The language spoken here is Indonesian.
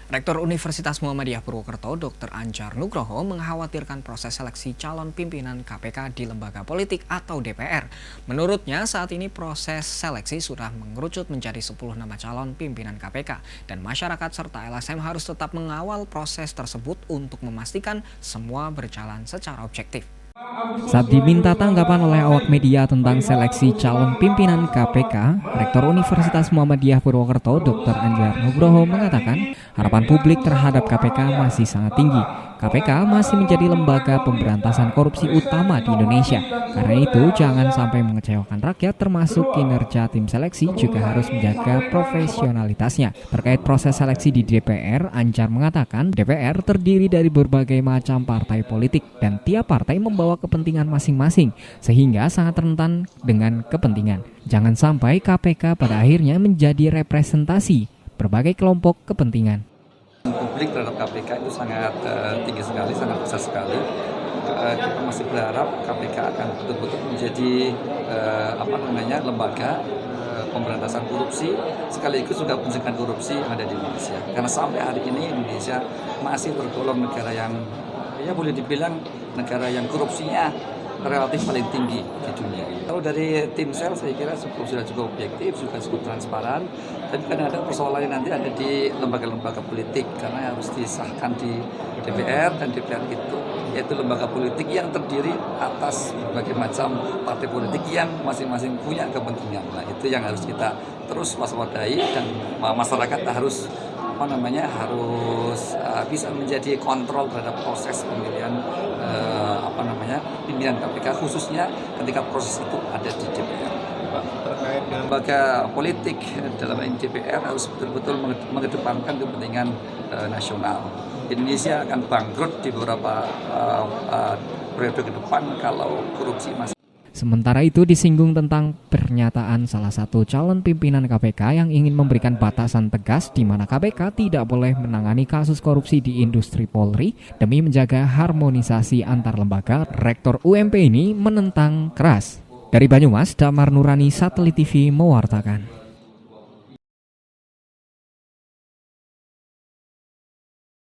Rektor Universitas Muhammadiyah Purwokerto, Dr. Anjar Nugroho, mengkhawatirkan proses seleksi calon pimpinan KPK di lembaga politik atau DPR. Menurutnya, saat ini proses seleksi sudah mengerucut menjadi 10 nama calon pimpinan KPK, dan masyarakat serta LSM harus tetap mengawal proses tersebut untuk memastikan semua berjalan secara objektif. Saat diminta tanggapan oleh awak media tentang seleksi calon pimpinan KPK, Rektor Universitas Muhammadiyah Purwokerto, Dr. Anjar Nugroho mengatakan harapan publik terhadap KPK masih sangat tinggi. KPK masih menjadi lembaga pemberantasan korupsi utama di Indonesia. Karena itu, jangan sampai mengecewakan rakyat, termasuk kinerja tim seleksi juga harus menjaga profesionalitasnya. Terkait proses seleksi di DPR, Anjar mengatakan DPR terdiri dari berbagai macam partai politik dan tiap partai membawa kepentingan masing-masing, sehingga sangat rentan dengan kepentingan. Jangan sampai KPK pada akhirnya menjadi representasi berbagai kelompok kepentingan. Publik terhadap KPK itu sangat tinggi sekali, sangat besar sekali. Kita masih berharap KPK akan betul-betul menjadi lembaga pemberantasan korupsi, sekaligus juga pencegahan korupsi yang ada di Indonesia. Karena sampai hari ini Indonesia masih tergolong negara yang boleh dibilang negara yang korupsinya relatif paling tinggi di dunia. Kalau dari tim sel saya kira sudah cukup objektif, juga cukup transparan. Tapi kadang-kadang persoalannya nanti ada di lembaga-lembaga politik karena harus disahkan di DPR, dan DPR itu yaitu lembaga politik yang terdiri atas berbagai macam partai politik yang masing-masing punya kepentingan. Nah, itu yang harus kita terus waspadai, dan masyarakat harus bisa menjadi kontrol terhadap proses pemilihan pimpinan KPK, khususnya ketika proses itu ada di DPR. Lembaga politik dalam DPR harus betul-betul mengedepankan kepentingan nasional. Indonesia akan bangkrut di beberapa periode ke depan kalau korupsi masih. Sementara itu disinggung tentang pernyataan salah satu calon pimpinan KPK yang ingin memberikan batasan tegas di mana KPK tidak boleh menangani kasus korupsi di industri Polri demi menjaga harmonisasi antar lembaga. Rektor UMP ini menentang keras. Dari Banyumas, Damar Nurani, Satelit TV mewartakan.